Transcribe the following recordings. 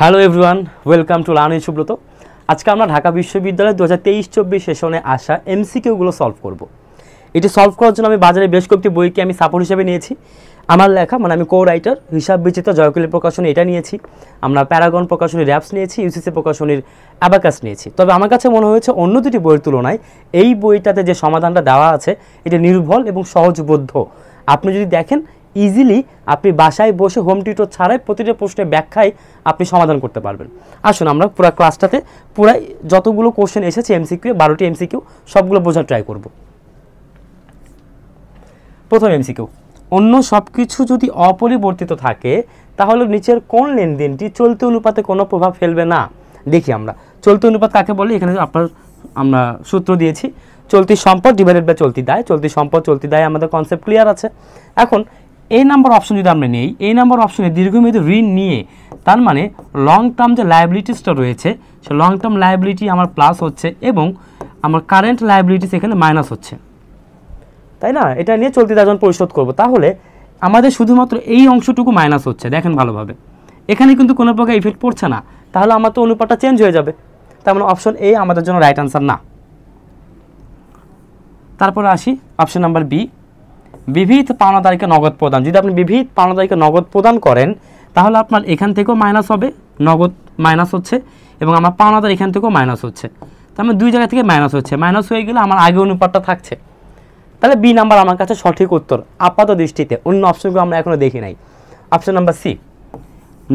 Hello everyone, welcome to learn with Subrata. আজকে আমরা ঢাকা বিশ্ববিদ্যালয়ের 2023-24 সেশনে আসা এমসিকিউগুলো সলভ করব। এটি সলভ করার জন্য আমি বাজারে বেশ কয়েকটি বইকে আমি সাপোর্ট হিসেবে নিয়েছি। আমার লেখা আমি কো রাইটার হিসাব বিচিত্র জয়কুলি প্রকাশনী এটা নিয়েছি, আমরা প্যারাগন প্রকাশনীর র্যাপস নিয়েছি, ইউসিসি প্রকাশনীর অ্যাবাকাস নিয়েছি। তবে আমার কাছে মনে হয়েছে অন্য দুটি বইয়ের তুলনায় এই বইটাতে যে সমাধানটা দেওয়া আছে এটা নির্ভুল এবং সহজবোধ্য। আপনি যদি দেখেন ইজিলি আপনি বাসায় বসে হোম টিউটর ছাড়াই প্রতিটা প্রশ্নের ব্যাখ্যায় আপনি সমাধান করতে পারবেন। আসুন আমরা পুরো ক্লাসটাতে পুরাই যতগুলো কোশ্চেন এসেছে এমসিকিউ 12টি এমসিকিউ সবগুলো বোঝার ট্রাই করব। প্রথম এমসিকিউ, অন্য সব কিছু যদি অপরিবর্তিত থাকে তাহলে নিচের কোন লেনদেনটি চলতি অনুপাতে কোনো প্রভাব ফেলবে না? দেখি আমরা চলতি অনুপাত কাকে বলে। এখানে আমরা সূত্র দিয়েছি, চলতি সম্পদ ডিভাইডেড বাই চলতি দায়। চলতি সম্পদ চলতি দায় আমাদের কনসেপ্ট ক্লিয়ার আছে। এখন এই নাম্বার অপশন যদি আমরা নেই, এই নাম্বার অপশনে দীর্ঘমেয়াদী ঋণ নিয়ে, তার মানে লং টার্ম যে লায়াবিলিটিসটা রয়েছে সে লং টার্ম লায়াবিলিটি আমার প্লাস হচ্ছে এবং আমার কারেন্ট লায়াবিলিটিস এখানে মাইনাস হচ্ছে, তাই না? এটা নিয়ে চলতি দায় যখন পরিশোধ করবো তাহলে আমাদের শুধুমাত্র এই অংশটুকু মাইনাস হচ্ছে। দেখেন ভালোভাবে, এখানে কিন্তু কোনো প্রকার ইফেক্ট পড়ছে না, তাহলে আমার তো অনুপাতটা চেঞ্জ হয়ে যাবে। তার মানে অপশন এ আমাদের জন্য রাইট আনসার না। তারপরে আসি অপশন নাম্বার বি, বিবিধ পাওনাদারকে নগদ প্রদান। যদি আপনি বিবিধ পাওনাদারকে নগদ প্রদান করেন তাহলে আপনার এখান থেকেও মাইনাস হবে, নগদ মাইনাস হচ্ছে এবং আমার পাওনাদার এখান থেকেও মাইনাস হচ্ছে। তার মানে দুই জায়গা থেকে মাইনাস হচ্ছে, মাইনাস হয়ে গেলে আমার আগে অনুপাতটা থাকছে। তাহলে বি নাম্বার আমার কাছে সঠিক উত্তর আপাত দৃষ্টিতে। অন্য অপশনগুলো আমরা এখনও দেখি নাই। অপশন নাম্বার সি,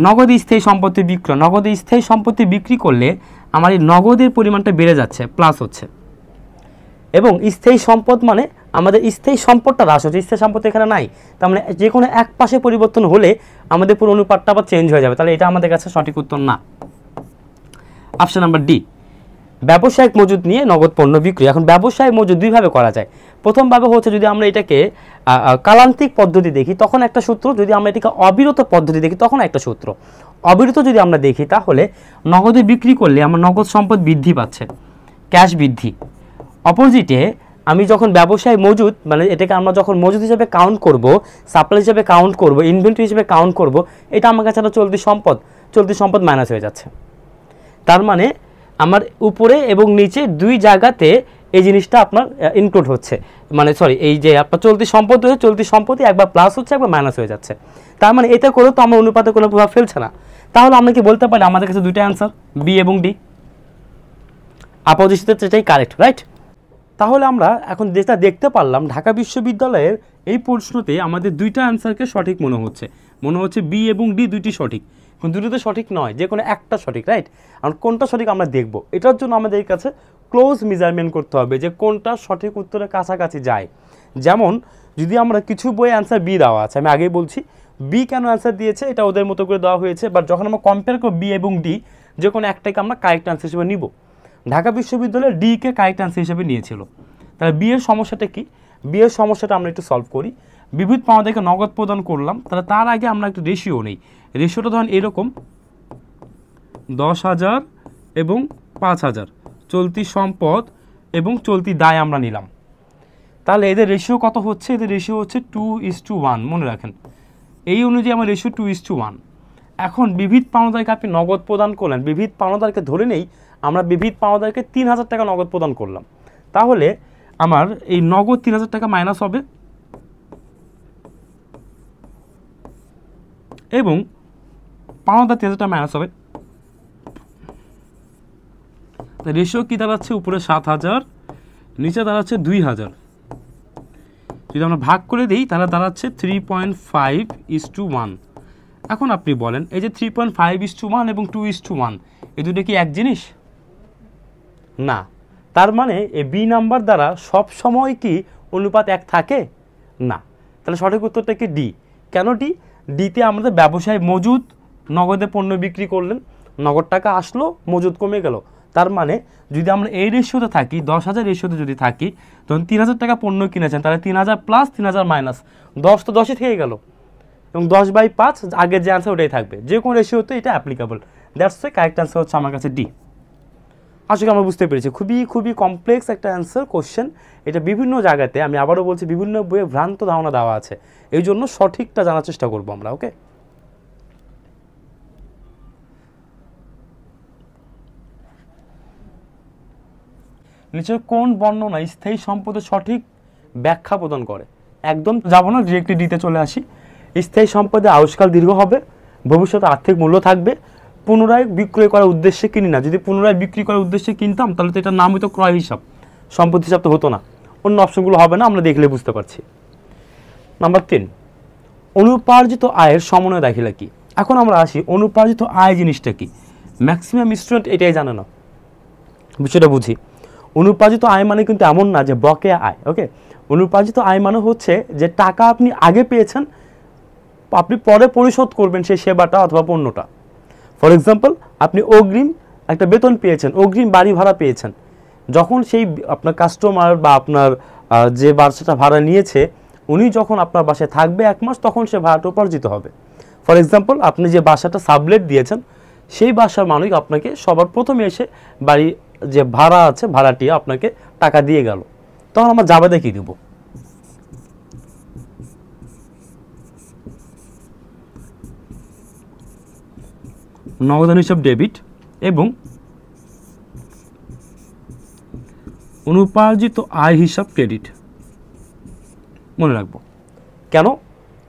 নগদ স্থায়ী সম্পত্তি বিক্রয়। নগদ স্থায়ী সম্পত্তি বিক্রি করলে আমার এই নগদের পরিমাণটা বেড়ে যাচ্ছে, প্লাস হচ্ছে, এবং স্থায়ী সম্পদ মানে আমাদের স্থায়ী সম্পদটা হ্রাস হচ্ছে, স্থায়ী সম্পদ এখানে নাই। তার মানে যে কোনো এক পাশে পরিবর্তন হলে আমাদের পুরো অনুপাতটা আবার চেঞ্জ হয়ে যাবে, তাহলে এটা আমাদের কাছে সঠিক উত্তর না। অপশন নাম্বার ডি, ব্যবসায়িক মজুদ নিয়ে নগদ পণ্য বিক্রি। এখন ব্যবসায়িক মজুদ দুইভাবে করা যায়। প্রথমভাবে হচ্ছে যদি আমরা এটাকে কালান্তিক পদ্ধতি দেখি তখন একটা সূত্র, যদি আমরা এটাকে অবিরত পদ্ধতি দেখি তখন একটা সূত্র। অবিরত যদি আমরা দেখি তাহলে নগদে বিক্রি করলে আমার নগদ সম্পদ বৃদ্ধি পাচ্ছে, ক্যাশ বৃদ্ধি। অপোজিটে আমি যখন ব্যবসায় মজুদ মানে এটাকে আমরা যখন মজুদ হিসেবে কাউন্ট করব, সাপ্লাই হিসেবে কাউন্ট করব, ইনভেন্টরি হিসেবে কাউন্ট করব, এটা আমার কাছে একটা চলতি সম্পদ মাইনাস হয়ে যাচ্ছে। তার মানে আমার উপরে এবং নিচে দুই জায়গাতে এই জিনিসটা আপনার ইনক্লুড হচ্ছে, মানে সরি এই যে আপনার চলতি সম্পদ হচ্ছে, চলতি সম্পদই একবার প্লাস হচ্ছে একবার মাইনাস হয়ে যাচ্ছে। তার মানে এতে করে তো আমার অনুপাতে কোনো প্রভাব ফেলছে না। তাহলে আমরা কি বলতে পারি আমাদের কাছে দুইটা অ্যান্সার বি এবং ডি, আপাতদৃষ্টিতে সেটাই কারেক্ট, রাইট? তাহলে আমরা এখন যেটা দেখতে পারলাম ঢাকা বিশ্ববিদ্যালয়ের এই প্রশ্নতে আমাদের দুইটা অ্যান্সারকে সঠিক মনে হচ্ছে বি এবং ডি দুইটি সঠিক, কিন্তু দুটোতে সঠিক নয়, যে কোনো একটা সঠিক, রাইট? আর কোনটা সঠিক আমরা দেখব, এটার জন্য আমাদের কাছে ক্লোজ মেজারমেন্ট করতে হবে যে কোনটা সঠিক উত্তরের কাছাকাছি যায়। যেমন যদি আমরা কিছু বইয়ে অ্যান্সার বি দেওয়া আছে, আমি আগেই বলছি বি কেন অ্যান্সার দিয়েছে, এটা ওদের মতো করে দেওয়া হয়েছে, বাট যখন আমরা কম্পেয়ার করব বি এবং ডি যে কোনো একটাকে আমরা কারেক্ট অ্যান্সার হিসেবে নিব। ঢাকা বিশ্ববিদ্যালয় ডিকে কারেক্ট অ্যান্সার হিসেবে নিয়েছিল। তাহলে বি এর সমস্যাটা কি? বি এর সমস্যাটা আমরা একটু সলভ করি। বিবিধ পাওনাদারকে নগদ প্রদান করলাম, তাহলে তার আগে আমরা একটু রেশিও নেই। রেশিওটা ধরেন এরকম 10,000 এবং 5,000 চলতি সম্পদ এবং চলতি দায় আমরা নিলাম। তাহলে এদের রেশিও কত হচ্ছে? এদের রেশিও হচ্ছে 2:1, মনে রাখেন। এই অনুযায়ী আমার রেশিও 2:1। এখন বিবিধ পাওনাদারকে আপনি নগদ প্রদান করলেন, বিবিধ পাওনাদারকে ধরে নেই আমরা বিবিধ পাওনাদারকে 3,000 টাকা নগদ প্রদান করলাম, তাহলে আমার এই নগদ 3,000 টাকা মাইনাস হবে এবং পাওনাদার 3,000 টাকা মাইনাস হবে। রেশিও কি দাঁড়াচ্ছে? উপরে 7,000, নিচে দাঁড়াচ্ছে 2,000। যদি আমরা ভাগ করে দিই তাহলে দাঁড়াচ্ছে 3.5:1। এখন আপনি বলেন এই যে 3.5:1 এবং 2:1 এই দুটো কি এক জিনিস? না। তার মানে এই বি নাম্বার দ্বারা সব সময় কি অনুপাত এক থাকে না। তাহলে সঠিক উত্তরটা কি ডি। কেন ডি? ডিতে আমাদের ব্যবসায় মজুদ, নগদে পণ্য বিক্রি করলেন, নগদ টাকা আসলো, মজুদ কমে গেল। তার মানে যদি আমরা এই রেশিওতে থাকি, 10,000 রেশিওতে যদি থাকি, তখন 3,000 টাকা পণ্য কিনেছেন, তাহলে 3,000 প্লাস 3,000 মাইনাস 10, তো 10ই থেকে গেল এবং 10/5 আগের যে অ্যান্সার ওটাই থাকবে। যে কোনো রেশিওতে এটা applicable. That's why correct answer হচ্ছে আমার কাছে ডি। আসলে আমরা বুঝতে পেরেছি খুবই কমপ্লেক্স একটা অ্যান্সার কোশ্চেন। এটা বিভিন্ন জায়গাতে, আমি আবারও বলছি, বিভিন্ন বইয়ে ভ্রান্ত ধারণা দেওয়া আছে, এই জন্য সঠিকটা জানার চেষ্টা করবো আমরা। ওকে, নিচে কোন বর্ণনা স্থায়ী সম্পদের সঠিক ব্যাখ্যা প্রদান করে? একদম যাব না, ডিরেক্টলি ডিতে চলে আসি। স্থায়ী সম্পদে আয়ুষ্কাল দীর্ঘ হবে, ভবিষ্যতে আর্থিক মূল্য থাকবে, পুনরায় বিক্রয় করার উদ্দেশ্যে কিনি না। যদি পুনরায় বিক্রি করার উদ্দেশ্যে কিনতাম তাহলে তো এটার নাম হতো ক্রয় হিসাব, সম্পত্তি হিসাব তো হতো না। অন্য অপশনগুলো হবে না, আমরা দেখলে বুঝতে পারছি। নাম্বার 3, অনুপার্জিত আয়ের সমন্বয় দাখিলা কি? এখন আমরা আসি অনুপার্জিত আয় জিনিসটা কি। ম্যাক্সিমাম স্টুডেন্ট এটাই জানে না, বিষয়টা বুঝি। অনুপার্জিত আয় মানে কিন্তু এমন না যে বকেয়া আয়। ওকে, অনুপার্জিত আয় মানে হচ্ছে যে টাকা আপনি আগে পেয়েছেন, আপনি পরে পরিশোধ করবেন সেই সেবাটা অথবা পণ্যটা। ফর এক্সাম্পল, আপনি অগ্রিম একটা বেতন পেয়েছেন, অগ্রিম বাড়ি ভাড়া পেয়েছেন, যখন সেই আপনার কাস্টমার বা আপনার যে বাসাটা ভাড়া নিয়েছে উনি যখন আপনার বাসায় থাকবে 1 মাস, তখন সে ভাড়াটা উপার্জিত হবে। ফর এক্সাম্পল, আপনি যে বাসাটা সাবলেট দিয়েছেন সেই বাসার মালিক আপনাকে সবার প্রথমে এসে বাড়ি যে ভাড়া আছে ভাড়াটি আপনাকে টাকা দিয়ে গেল, তখন আমরা জাবেদা কি দেব? নগদান হিসাব ডেবিট এবং অনুপার্জিত আয় হিসাব ক্রেডিট। মনে রাখবো কেন?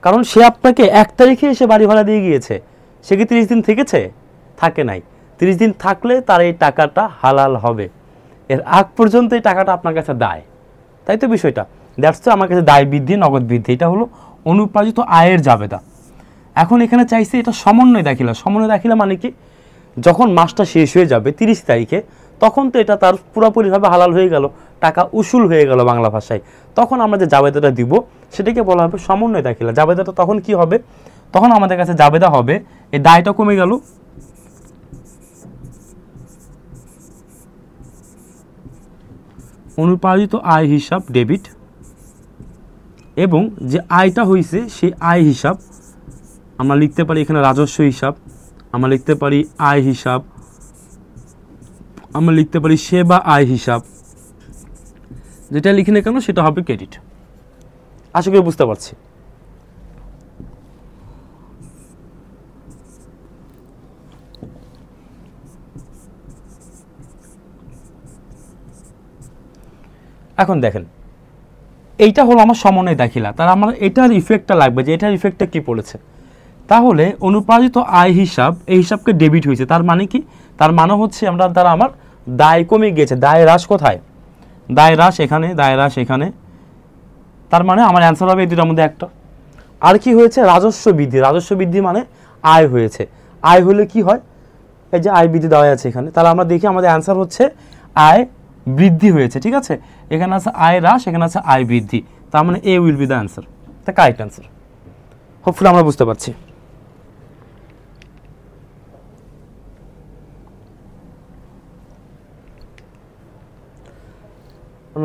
কারণ সে আপনাকে 1 তারিখে এসে বাড়ি ভাড়া দিয়ে গিয়েছে, সে কি 30 দিন থেকেছে? থাকে নাই। 30 দিন থাকলে তার এই টাকাটা হালাল হবে, এর আগ পর্যন্ত এই টাকাটা আপনার কাছে দায়, তাই তো বিষয়টা। দ্যাটস আমার কাছে দায় বৃদ্ধি, নগদ বৃদ্ধি, এটা হলো অনুপার্জিত আয়ের জাবেদা। এখন এখানে চাইছে এটা সমন্বয় দাখিলা। সমন্বয় দাখিলা মানে কি? যখন মাসটা শেষ হয়ে যাবে 30 তারিখে, তখন তো এটা তার পুরোপুরিভাবে হালাল হয়ে গেল, টাকা উসুল হয়ে গেল বাংলা ভাষায়। তখন আমরা যে জাবেদাটা দিব সেটাকে বলা হবে সমন্বয় দাখিলা। জাবেদাটা তখন কি হবে? তখন আমাদের কাছে জাবেদা হবে, এই দায়টা কমে গেল, অনুপার্জিত আয় হিসাব ডেবিট, এবং যে আয়টা হয়েছে সেই আয় হিসাব আমরা লিখতে পারি এখানে রাজস্ব হিসাব, আমরা লিখতে পারি আয় হিসাব, আমরা লিখতে পারি সেবা আয় হিসাব, যেটা লিখি না কেন সেটা হবে ক্রেডিট। আশা করি বুঝতে পারছি। এখন দেখেন, এইটা হলো আমার সমন্বয় দাখিলা, তার আমার এটার ইফেক্টটা লাগবে যে এটার ইফেক্টটা কি পড়েছে। তাহলে অনুপার্জিত আয় হিসাব, এই হিসাবকে ডেবিট হয়েছে, তার মানে কি? তার মানে হচ্ছে আমরা দ্বারা আমার দায় কমে গিয়েছে। দায় হ্রাস কোথায়? দায় হ্রাস এখানে, দায় হ্রাস এখানে, তার মানে আমার অ্যান্সার হবে এই দুটার মধ্যে একটা। আর কি হয়েছে? রাজস্ব বৃদ্ধি। রাজস্ব বৃদ্ধি মানে আয় হয়েছে। আয় হলে কি হয়? এই যে আয় বৃদ্ধি দেওয়া আছে এখানে, তাহলে আমরা দেখি আমাদের অ্যান্সার হচ্ছে আয় বৃদ্ধি হয়েছে। ঠিক আছে, এখানে আছে আয় হ্রাস, এখানে আছে আয় বৃদ্ধি, তার মানে A will be the answer, the correct answer. Hopefully আমরা বুঝতে পারছি।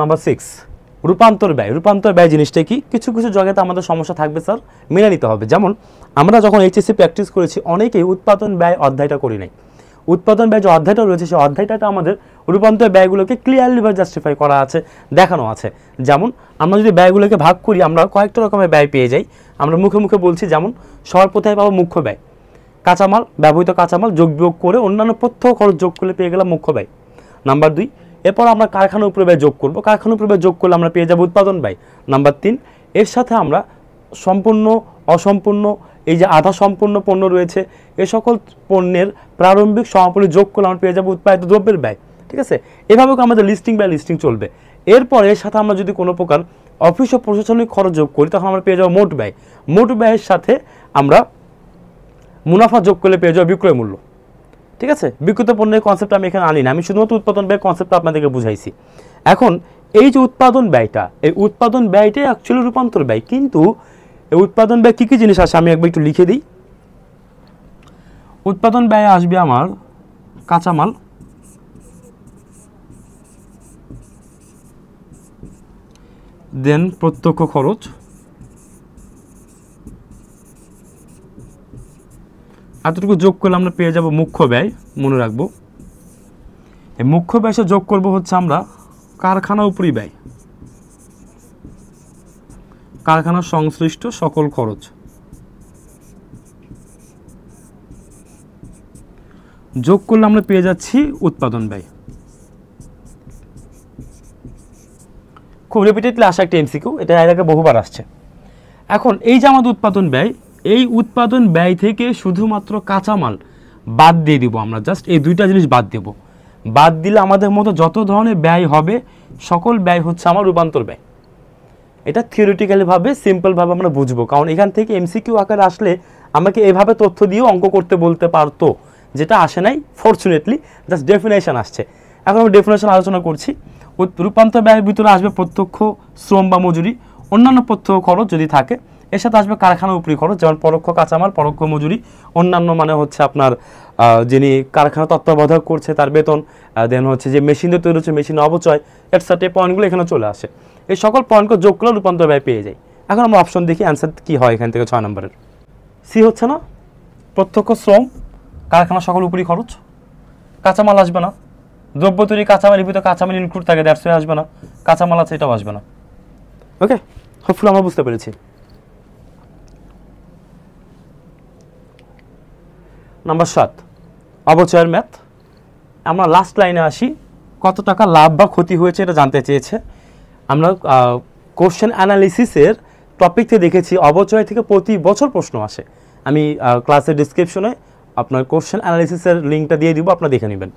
নাম্বার 6, রূপান্তর ব্যয়। রূপান্তর ব্যয় জিনিসটা কি? কিছু কিছু জায়গাতে আমাদের সমস্যা থাকবে স্যার, মেনে নিতে হবে। যেমন আমরা যখন এইচএসসি প্র্যাকটিস করেছি অনেকেই উৎপাদন ব্যয় অধ্যায়টা করি নাই। উৎপাদন ব্যয় যে অধ্যায়টা রয়েছে সেই অধ্যায়টা আমাদের রূপান্তর ব্যয়গুলোকে ক্লিয়ারলি বা জাস্টিফাই করা আছে, দেখানো আছে। যেমন আমরা যদি ব্যয়গুলোকে ভাগ করি আমরা কয়েকটা রকমের ব্যয় পেয়ে যাই। আমরা মুখে মুখে বলছি, যেমন সবার কোথায় পাবো? মুখ্য ব্যয়। কাঁচামাল, ব্যবহৃত কাঁচামাল যোগ বিয়োগ করে অন্যান্য প্রত্যক্ষ খরচ যোগ করলে পেয়ে গেলাম মুখ্য ব্যয়। নাম্বার 2, এরপর আমরা কারখানার উপরে ব্যয় যোগ করবো, কারখানার উপরে ব্যয় যোগ করলে আমরা পেয়ে যাবো উৎপাদন ব্যয়। নাম্বার 3, এর সাথে আমরা সম্পূর্ণ, অসম্পূর্ণ, এই যে আধা সম্পূর্ণ পণ্য রয়েছে এ সকল পণ্যের প্রারম্ভিক সমাপনী যোগ করলে আমরা পেয়ে যাবো উৎপাদিত দ্রব্যের ব্যয়। ঠিক আছে, এভাবে আমাদের লিস্টিং বাই লিস্টিং চলবে। এরপর এর সাথে আমরা যদি কোনো প্রকার অফিস ও প্রশাসনিক খরচ যোগ করি তখন আমরা পেয়ে যাবো মোট ব্যয়। মোট ব্যয়ের সাথে আমরা মুনাফা যোগ করলে পেয়ে যাবো বিক্রয় মূল্য। ঠিক আছে, বিক্রিত পণ্যের কনসেপ্ট আমি এখানে আনি না, আমি শুধুমাত্র উৎপাদন ব্যয়ের কনসেপ্টটা আপনাদেরকে বুঝাইছি। এখন এই যে উৎপাদন ব্যয়টা, এই উৎপাদন ব্যয়টাই অ্যাকচুয়ালি রূপান্তর ব্যয়। কিন্তু এই উৎপাদন ব্যয় কী কী জিনিস আসে আমি একবার একটু লিখে দিই। উৎপাদন ব্যয় আসবে আমার কাঁচামাল, দেন প্রত্যক্ষ খরচ, এতটুকু যোগ করলে আমরা পেয়ে যাব মুখ্য ব্যয়। মনে রাখবো এই মুখ্য ব্যয় যোগ করব হচ্ছে আমরা কারখানা উপরি ব্যয়, কারখানার সংশ্লিষ্ট সকল খরচ যোগ করলে আমরা পেয়ে যাচ্ছি উৎপাদন ব্যয়। খুব রিপিটেডলি আসা একটা এমসিকিউ, এটা এর আগে বহুবার আসছে। এখন এই যে আমাদের উৎপাদন ব্যয়, এই উৎপাদন ব্যয় থেকে শুধুমাত্র কাঁচামাল বাদ দিয়ে দিব আমরা, জাস্ট এই দুইটা জিনিস বাদ দেব। বাদ দিলে আমাদের মতো যত ধরনের ব্যয় হবে সকল ব্যয় হচ্ছে আমার রূপান্তর ব্যয়। এটা থিওরিটিক্যালিভাবে সিম্পলভাবে আমরা বুঝবো, কারণ এখান থেকে এমসিকিউ আকারে আসলে আমাকে এভাবে তথ্য দিয়েও অঙ্ক করতে বলতে পারতো, যেটা আসে নাই ফরচুনেটলি, জাস্ট ডেফিনেশন আসছে। এখন আমি ডেফিনেশন আলোচনা করছি। রূপান্তর ব্যয়ের ভিতরে আসবে প্রত্যক্ষ শ্রম বা মজুরি, অন্যান্য প্রত্যক্ষ খরচ যদি থাকে, এর সাথে আসবে কারখানার উপরি খরচ, যেমন পরোক্ষ কাঁচামাল, পরোক্ষ মজুরি, অন্যান্য মানে হচ্ছে আপনার যিনি কারখানা তত্ত্বাবধায়ক করছে তার বেতন, দেন হচ্ছে যে মেশিনে তৈরি হচ্ছে মেশিন অবচয়, এটসেট্রা, পয়েন্টগুলো এখানে চলে আসে। এই সকল পয়েন্টকে যোগ করলে রূপান্তর ব্যয় পেয়ে যাই। এখন আমরা অপশন দেখি অ্যান্সার কী হয় এখান থেকে 6 নম্বরের। সি হচ্ছে না, প্রত্যক্ষ শ্রম, কারখানা সকল উপরি খরচ, কাঁচামাল আসবে না, দ্রব্য তৈরি কাঁচামাল ভিতরে কাঁচামাল ইনক্লুড থাকে, দ্যাটস ওয়াই আসবে না, কাঁচামাল আছে এটাও আসবে না। ওকে, হোপফুলি আমরা বুঝতে পেরেছি। নাম্বার 7, অবচয়ের ম্যাথ। আমরা লাস্ট লাইনে আসি, কত টাকা লাভ বা ক্ষতি হয়েছে এটা জানতে চেয়েছে। আমরা কোশ্চেন অ্যানালিসিসের টপিক থেকে দেখেছি অবচয় থেকে প্রতি বছর প্রশ্ন আসে। আমি ক্লাসের ডিসক্রিপশনে আপনার কোশ্চেন অ্যানালিসিসের লিঙ্কটা দিয়ে দিব, আপনারা দেখে নেবেন।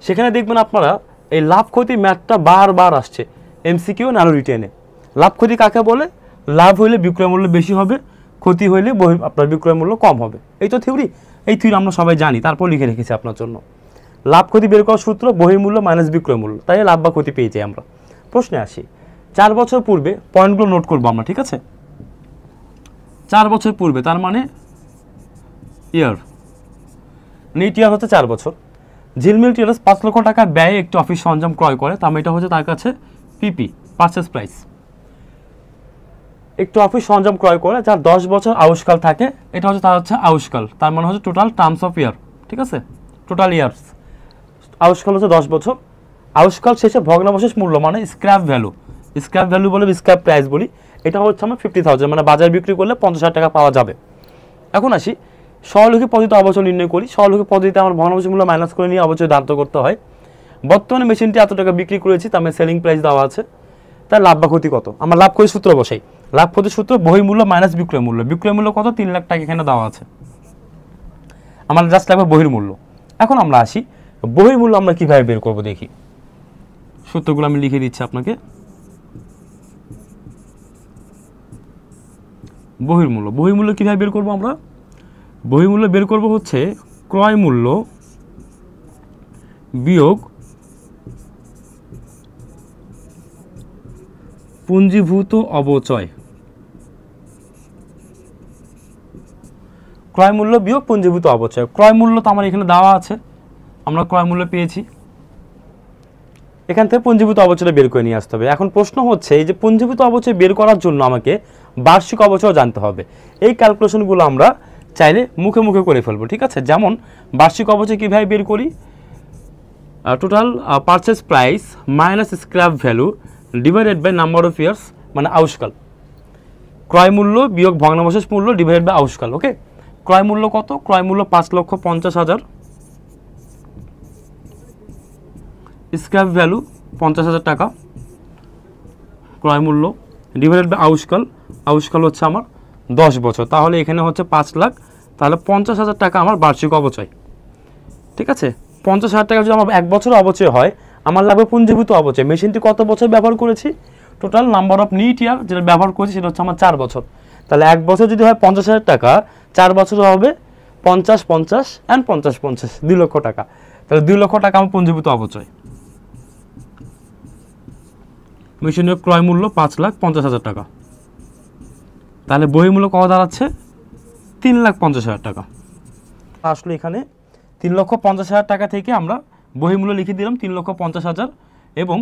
সেখানে দেখবেন আপনারা এই লাভ ক্ষতি ম্যাথটা বারবার আসছে এমসিকিউ নানো রিটেনে। লাভ ক্ষতি কাকে বলে? লাভ হইলে বিক্রয় মূল্য বেশি হবে, ক্ষতি হইলে আপনার বিক্রয় মূল্য কম হবে। এই তো থিওরি, এই থিওরি আমরা সবাই জানি, তারপর লিখে রেখেছি আপনার জন্য। লাভ ক্ষতি বের করার সূত্র বহির্মূল্য মাইনাস বিক্রয় মূল্য, তাই লাভ বা ক্ষতি পেয়ে যাই আমরা। প্রশ্নে আসি, 4 বছর পূর্বে, পয়েন্টগুলো নোট করবো আমরা, ঠিক আছে? 4 বছর পূর্বে, তার মানে ইয়ার, নিট ইয়ার হচ্ছে 4 বছর। ঝিলমিল টেলার্স 5 লক্ষ টাকা ব্যয়ে একটি অফিস সরঞ্জাম ক্রয় করে, তার মানে এটা হচ্ছে তার কাছে পিপি, পারচেস প্রাইস। একটু অফিস সরঞ্জাম ক্রয় করে যার 10 বছর আয়ুষ্কাল থাকে, এটা হচ্ছে তার হচ্ছে আয়ুষ্কাল, তার মানে হচ্ছে টোটাল টার্মস অফ ইয়ার, ঠিক আছে? টোটাল ইয়ার্স, আয়ুষ্কাল হচ্ছে 10 বছর। আয়ুষ্কাল শেষে ভগ্নাবশেষ মূল্য মানে স্ক্র্যাপ ভ্যালু, স্ক্র্যাপ ভ্যালু বলে স্ক্র্যাপ প্রাইস বলি, এটা হচ্ছে আমার 50,000, মানে বাজার বিক্রি করলে 50,000 টাকা পাওয়া যাবে। এখন আসি সরলরৈখিক পদ্ধতিতে অবচয় নির্ণয় করি। সরলরৈখিক পদ্ধতিতে আমার ভগ্নাবশেষ মূল্য মাইনাস করে নিয়ে অবচয় দাঁড় করতে হয়। বর্তমানে মেশিনটি এত টাকা বিক্রি করেছি, তার মানে সেলিং প্রাইস দেওয়া আছে, তার লাভ বা ক্ষতি কত? আমরা লাভ ক্ষতির সূত্র বসাই। লাভ ক্ষতির সূত্র বহির্মূল্য মাইনাস বিক্রয় মূল্য। বিক্রয় মূল্য কত? 3 লাখ টাকা এখানে দেওয়া আছে, আমার জাস্ট লাগবে বহির্মূল্য। এখন আমরা আসি বহির্মূল্য আমরা কিভাবে বের করব দেখি। সূত্রগুলো আমি লিখে দিচ্ছি আপনাকে। বহির্মূল্য, বহির্মূল্য কিভাবে বের করব আমরা? বহির্মূল্য বের করব হচ্ছে ক্রয় মূল্য বিয়োগ পুঞ্জীভূত অবচয়। ক্রয় মূল্য বিয়োগ পুঞ্জীভূত অবচয়। ক্রয় মূল্য তো আমার এখানে দেওয়া আছে, আমরা ক্রয় মূল্য পেয়েছি, এখান থেকে পুঞ্জীভূত অবচয়টা বের করে নিয়ে আসতে হবে। এখন প্রশ্ন হচ্ছে এই যে পুঞ্জীভূত অবচয় বের করার জন্য আমাকে বার্ষিক অবচয় জানতে হবে। এই ক্যালকুলেশনগুলো আমরা চাইলে মুখে মুখে করে ফেলবো, ঠিক আছে? যেমন বার্ষিক অবচয় কীভাবে বের করি? Total purchase price minus scrap value divided by number of years, মানে আয়ুষ্কাল। ক্রয় মূল্য বিয়োগ ভগ্নাবশেষ মূল্য ডিভাইডেড বাই আয়ুষ্কাল। ওকে, ক্রয় মূল্য কত? ক্রয় মূল্য 5,50,000, স্ক্র্যাপ ভ্যালু 50,000 টাকা, ক্রয় মূল্য ডিভাইডেড বাই আয়ুষ্কাল। আয়ুষ্কাল হচ্ছে আমার 10 বছর, তাহলে এখানে হচ্ছে 5 লাখ, তাহলে 50,000 টাকা আমার বার্ষিক অবচয়, ঠিক আছে? 50,000 টাকা যদি আমার 1 বছর অবচয় হয়, আমার লাগবে পুঞ্জীভূত অবচয়। মেশিনটি কত বছর ব্যবহার করেছি? টোটাল নাম্বার অফ নিট ইয়ার যেটা ব্যবহার করেছি সেটা হচ্ছে আমার 4 বছর। তাহলে 1 বছর যদি হয় 50,000 টাকা, 4 বছর হবে 50, 50 অ্যান্ড 50, 50, 2 লক্ষ টাকা। তাহলে 2 লক্ষ টাকা আমার পুঞ্জীভূত অবচয়। মেশিনের ক্রয় মূল্য 5,50,000 টাকা, তাহলে বহির্মূল্য কত দাঁড়াচ্ছে? 3,50,000 টাকা। আসলে এখানে 3,50,000 টাকা থেকে আমরা বহির্মূল্য লিখে দিলাম 3,50,000 এবং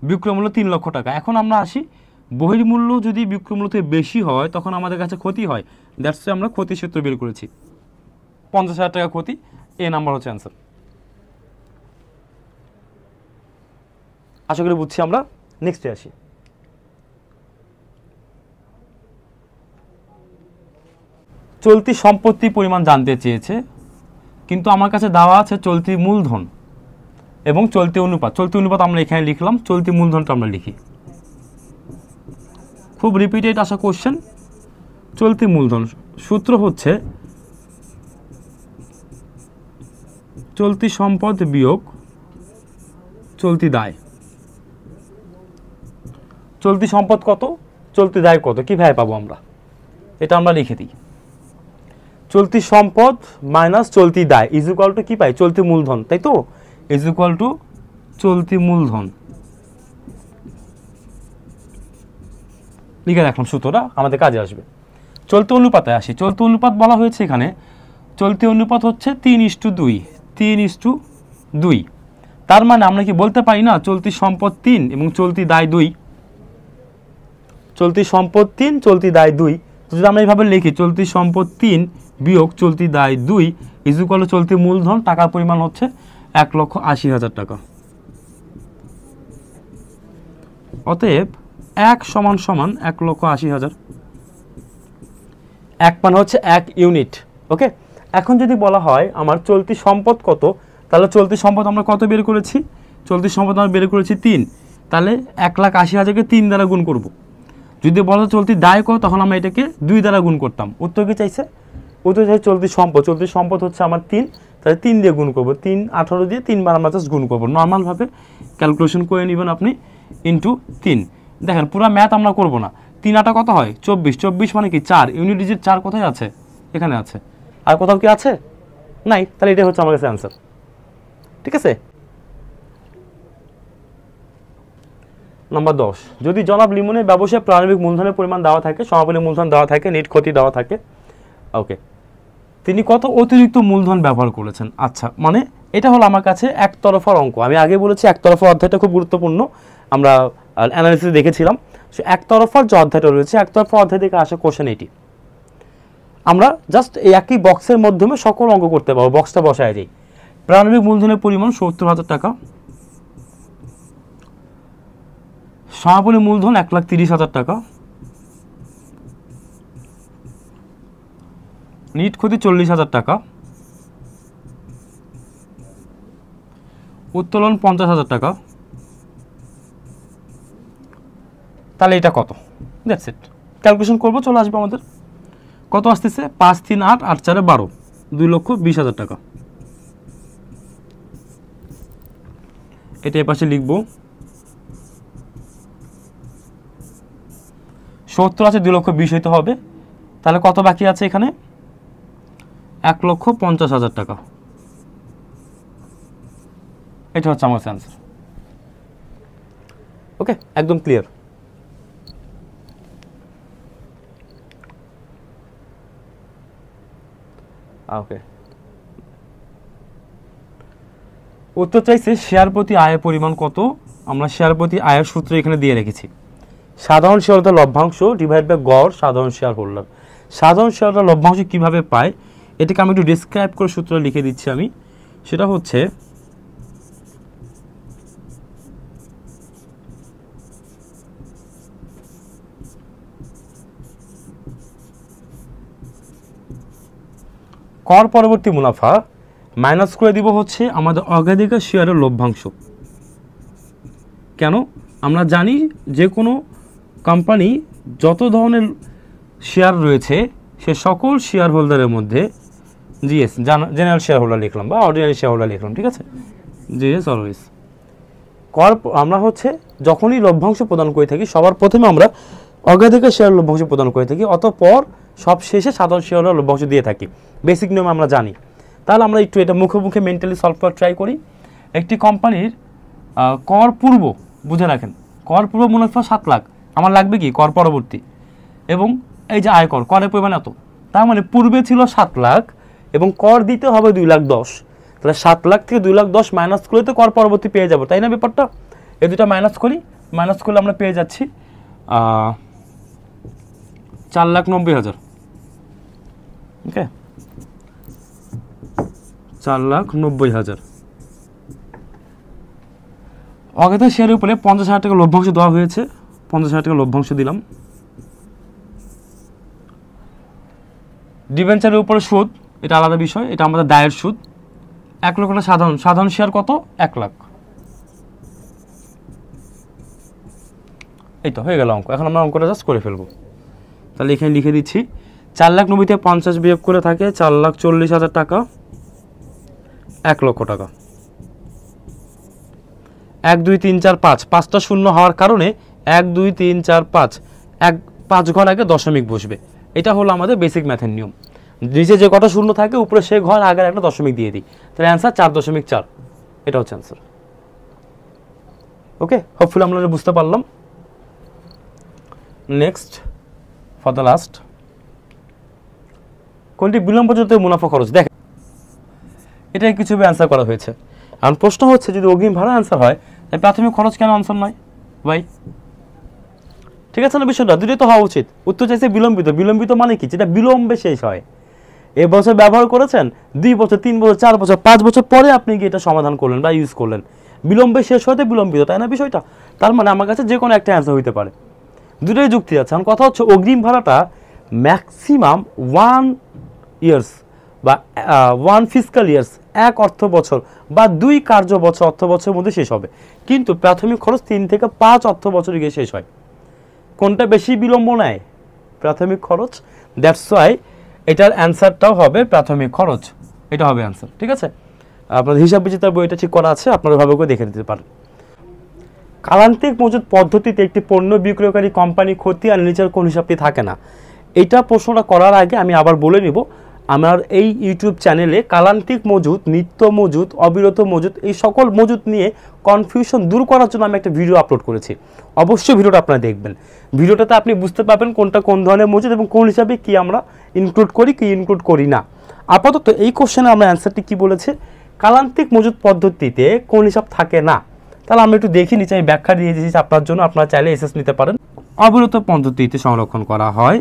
বিক্রয় মূল্য 3 লক্ষ টাকা। এখন আমরা আসি বহির্মূল্য যদি বিক্রয় মূল্য থেকে বেশি হয় তখন আমাদের কাছে ক্ষতি হয়, দ্যাটস ওয়াই আমরা ক্ষতির সূত্র বের করেছি। 50,000 টাকা ক্ষতি, এ নাম্বার হচ্ছে অ্যান্সার। আশা করি বুঝছি আমরা। নেক্সটে আসি, চলতি সম্পত্তি পরিমাণ জানতে চেয়েছে, কিন্তু আমার কাছে দেওয়া আছে চলতি মূলধন এবং চলতি অনুপাত। চলতি অনুপাত আমরা এখানে লিখলাম, চলতি মূলধনটা আমরা লিখি। খুব রিপিটেড আসা কোশ্চেন। চলতি মূলধন সূত্র হচ্ছে চলতি সম্পদ বিয়োগ চলতি দায়। চলতি সম্পদ কত, চলতি দায় কত, কীভাবে পাবো আমরা? এটা আমরা লিখে দিই। চলতি সম্পদ মাইনাস চলতি দায় ইজ ইকুয়াল টু কী পাই? চলতি মূলধন, তাই তো? ইজ ইকুয়াল টু চলতি মূলধন। লিখে রাখলাম, সূত্রটা আমাদের কাজে আসবে। চলতি অনুপাতে আসি। চলতি অনুপাত বলা হয়েছে এখানে, চলতি অনুপাত হচ্ছে 3:2, 3:2। তার মানে আমরা কি বলতে পারি না চলতি সম্পদ 3 এবং চলতি দায় 2? চলতি সম্পদ 3, চলতি দায় 2। যদি আমরা এইভাবে লিখি চলতি সম্পদ 3 বিয়োগ চলতি দায় 2 ইজ ইকুয়াল টু চলতি মূলধন, টাকার পরিমাণ হচ্ছে 1,80,000 টাকা। অতএব 1 সমান সমান 1,80,000। 1 মানে হচ্ছে 1 ইউনিট। ওকে, এখন যদি বলা হয় আমার চলতি সম্পদ কত, তাহলে চলতি সম্পদ আমরা কত বের করেছি? চলতি সম্পদ আমরা বের করেছি 3, তাহলে 1,80,000কে 3 দ্বারা গুণ করব। যদি বলা চলতি দায় কত, তখন আমরা এটাকে 2 দ্বারা গুণ করতাম। উত্তর কি চাইছে? উত্তর চাইছে চলতি সম্পদ। চলতি সম্পদ হচ্ছে আমার 3, তাহলে 3 দিয়ে গুণ করবো। 3 18 দিয়ে 3 বার আমরা জাস্ট গুণ করবো। নর্মালভাবে ক্যালকুলেশন করে নেবেন আপনি, ইন্টু 3। দেখেন পুরো ম্যাথ আমরা করব না। 3 8 কত হয়? 24। 24 মানে কি 4, ইউনিট ডিজিট 4 কোথায় আছে? এখানে আছে। আর কোথাও কি আছে? নাই। তাহলে এটাই হচ্ছে আমার কাছে অ্যান্সার। ঠিক আছে। নাম্বার 10, যদি জনাব লিমনের ব্যবসায় প্রারম্ভিক মূলধনের পরিমাণ দেওয়া থাকে, সমাপনী মূলধন দেওয়া থাকে, নেট ক্ষতি দেওয়া থাকে, ওকে, তিনি কত অতিরিক্ত মূলধন ব্যবহার করেছেন? আচ্ছা, মানে এটা হলো আমার কাছে একতরফার অঙ্ক। আমি আগে বলেছি একতরফা অধ্যায়টা খুব গুরুত্বপূর্ণ, আমরা অ্যানালিসিস দেখেছিলাম। সো একতরফার যে অধ্যায়টা রয়েছে, একতরফা অধ্যায় থেকে আসা কোশ্চেন এটি। আমরা জাস্ট এই একই বক্সের মাধ্যমে সকল অঙ্ক করতে পারবো। বক্সটা বসায় যাই। প্রারম্ভিক মূলধনের পরিমাণ 70,000 টাকা, সমাপনী মূলধন 1,30,000 টাকা, নিট ক্ষতি 40,000 টাকা, উত্তোলন 50,000 টাকা। তাহলে এটা কত? That's it. ক্যালকুলেশন করবো, চলে আসবে আমাদের। কত আসতেছে? 5 3 8 8 4 12, 2,20,000 টাকা। এটা এ পাশে লিখবো। 70 আছে, 2,20,000 হইতে হবে। তাহলে কত বাকি আছে এখানে? 1,50,000 টাকা। এটা হচ্ছে আমার অ্যান্সার। ওকে, একদম ক্লিয়ার। ওকে, উত্তর চাইছে শেয়ার প্রতি আয়ের পরিমাণ কত। আমরা শেয়ার প্রতি আয়ের সূত্র এখানে দিয়ে রেখেছি। সাধারণ শেয়ার হোল্ডার লভ্যাংশ ডিভাইড বাই গড় সাধারণ শেয়ার হোল্ডার। সাধারণ শেয়ার হোল্ডার লভ্যাংশ কীভাবে পায়, এটাকে আমি একটু ডিসক্রাইব করে সূত্র লিখে দিচ্ছি আমি। সেটা হচ্ছে কর পরবর্তী মুনাফা মাইনাস করে দিব হচ্ছে আমাদের অগ্রাধিকার শেয়ারের লভ্যাংশ। কেন? আমরা জানি যে কোনো কোম্পানি যত ধরনের শেয়ার রয়েছে, সে সকল শেয়ার হোল্ডারের মধ্যে জিএস জেনারেল শেয়ার হোল্ডার লিখলাম বা অর্ডিনারি শেয়ার হোল্ডার লিখলাম, ঠিক আছে, জিএস অলওয়েজ। কর আমরা হচ্ছে যখনই লভ্যাংশ প্রদান করে থাকি, সবার প্রথমে আমরা অগ্রাধিকার শেয়ার লভ্যাংশ প্রদান করে থাকি, অতঃপর সব শেষে সাধারণ শেয়ার হোল্ডার লভ্যাংশ দিয়ে থাকি। বেসিক নিয়ম আমরা জানি। তাহলে আমরা একটু এটা মুখে মুখে মেন্টালি সলভ করার ট্রাই করি। একটি কোম্পানির কর পূর্ব, বুঝে রাখেন, কর পূর্ব মুনাফা 7 লাখ, আমার লাগবে কি কর পরবর্তী, এবং এই যে আয়কর, করের পরিমাণ এত। তার মানে পূর্বে ছিল 7 লাখ এবং কর দিতে হবে 2,10,000। তাহলে 7 লাখ থেকে 2,10,000 মাইনাস করলে তো কর পরবর্তী পেয়ে যাবো, তাই না ব্যাপারটা? এই দুটা মাইনাস করি, মাইনাস করলে আমরা পেয়ে যাচ্ছি 4,90,000। ওকে, 4,90,000। অজ্ঞাত শেয়ারের উপরে 50,000 টাকা লভ্যাংশ দেওয়া হয়েছে। 50,000 টাকা লভ্যাংশ দিলাম। ডিবেঞ্চারের উপরে সুদ, এটা আলাদা বিষয়, এটা আমাদের দায়ের সুদ। 1 লক্ষ টাকা সাধারণ শেয়ার কত? 1 লাখ। এই তো হয়ে গেল অঙ্ক। এখন আমরা অঙ্কটা জাস্ট করে ফেলবো। তাহলে এখানে লিখে দিচ্ছি 4,90,000 থেকে 50 বিয়োগ করে থাকে 4,40,000 টাকা, 1 লক্ষ টাকা। 1 2 3 4 5, 5টা শূন্য হওয়ার কারণে 1 2 3 4 5, 5 ঘর আগে দশমিক বসবে। এটা হলো আমাদের বেসিক ম্যাথের নিয়ম। নিচে যে কটা শূন্য থাকে উপরে সে ঘর আগের একটা দশমিক দিয়ে দিই, তাহলে অ্যান্সার 4.4। এটা হচ্ছে অ্যান্সার। ওকে, হোপফুলি আমরা বুঝতে পারলাম। নেক্সট ফর দ্য লাস্ট, কোনটি বিলম্ব পর্যন্ত মুনাফা খরচ? দেখেন এটাই কিছু অ্যান্সার করা হয়েছে। এখন প্রশ্ন হচ্ছে যদি অগ্রিম ভাড়া অ্যান্সার হয় তাই প্রাথমিক খরচ কেন অ্যান্সার নয় ভাই? ঠিক আছে না বিষয়টা? দুটোই তো হওয়া উচিত। উত্তর চাইছে বিলম্বিত। বিলম্বিত মানে কি? যেটা বিলম্বে শেষ হয়। এবছর ব্যবহার করেছেন, 2 বছর 3 বছর 4 বছর 5 বছর পরে আপনি গিয়ে এটা সমাধান করলেন বা ইউজ করলেন, বিলম্বে শেষ হতে বিলম্বিত, তাই না বিষয়টা? তার মানে আমার কাছে যে কোনো একটা অ্যান্সার হইতে পারে। দুটোই যুক্তি আছে। এখন কথা হচ্ছে অগ্রিম ভাড়াটা ম্যাক্সিমাম 1 ইয়ার্স বা 1 ফিসকাল ইয়ার্স, 1 অর্থ বছর বা 2 কার্য বছর অর্থ বছরের মধ্যে শেষ হবে। কিন্তু প্রাথমিক খরচ 3 থেকে 5 অর্থ বছরে গিয়ে শেষ হয়। কোনটা বেশি বিলম্ব নেয়? প্রাথমিক খরচ। দ্যাটস ওয়াই এটার অ্যান্সারটাও হবে প্রাথমিক খরচ। এটা হবে অ্যান্সার। ঠিক আছে, আপনাদের হিসাব বিচিত্রার বইটা ঠিক করা আছে, আপনারা ভাবে করে দেখে নিতে পারেন। কালান্তিক মজুত পদ্ধতিতে একটি পণ্য বিক্রয়কারী কোম্পানি ক্ষতি আর নিচের কোন হিসাবটি থাকে না? এইটা প্রশ্নটা করার আগে আমি আবার বলে নিব, আমার এই ইউটিউব চ্যানেলে কালান্তিক মজুত, নিত্য মজুত, অবিরত মজুত, এই সকল মজুত নিয়ে কনফিউশন দূর করার জন্য আমি একটা ভিডিও আপলোড করেছি। অবশ্যই ভিডিওটা আপনারা দেখবেন। ভিডিওটাতে আপনি বুঝতে পারবেন কোনটা কোন ধরনের মজুত এবং কোন হিসাবে কি আমরা ইনক্লুড করি কি ইনক্লুড করি না। আপাতত এই কোশ্চেনে আমরা অ্যান্সারটি কি বলেছে, কালান্তিক মজুত পদ্ধতিতে কোন হিসাব থাকে না। তাহলে আমরা একটু দেখি, নিচে আমি ব্যাখ্যা দিয়ে দিয়েছি আপনার জন্য, আপনারা চাইলে এসএস নিতে পারেন। অবিরত পদ্ধতিতে সংরক্ষণ করা হয়,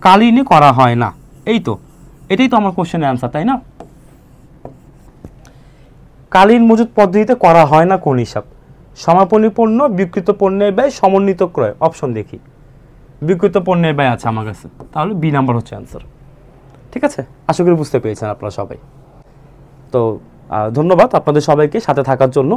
কালীনে করা হয় না। এই তো, এটাই তো আমার কোশ্চেনের অ্যান্সার, তাই না? কালীন মজুত পদ্ধতিতে করা হয় না কোন হিসাব? সমাপনী পণ্য, বিক্রিত পণ্যের ব্যয়, সমন্বিত ক্রয়। অপশন দেখি, বিক্রিত পণ্যের ব্যয় আছে আমার কাছে, তাহলে বি নাম্বার হচ্ছে অ্যান্সার। ঠিক আছে, আশা করি বুঝতে পেরেছেন আপনারা সবাই। তো ধন্যবাদ আপনাদের সবাইকে সাথে থাকার জন্য।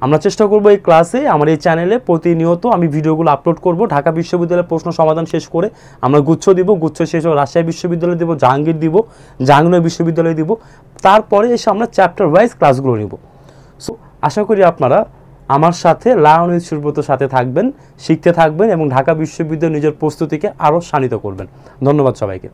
আমরা চেষ্টা করব এই ক্লাসে, আমার এই চ্যানেলে প্রতিনিয়ত আমি ভিডিওগুলো আপলোড করব। ঢাকা বিশ্ববিদ্যালয়ের প্রশ্ন সমাধান শেষ করে আমরা গুচ্ছ দিব, গুচ্ছ শেষ হয়ে রাজশাহী বিশ্ববিদ্যালয় দিব, জাহাঙ্গীর দিব, জাহাঙ্গীর বিশ্ববিদ্যালয় দিব। তারপরে এসে আমরা চ্যাপ্টার ওয়াইজ ক্লাসগুলো নিব। সো আশা করি আপনারা আমার সাথে লায়ন উইথ সুব্রতর সাথে থাকবেন, শিখতে থাকবেন এবং ঢাকা বিশ্ববিদ্যালয় নিজের প্রস্তুতিকে আরও শানিত করবেন। ধন্যবাদ সবাইকে।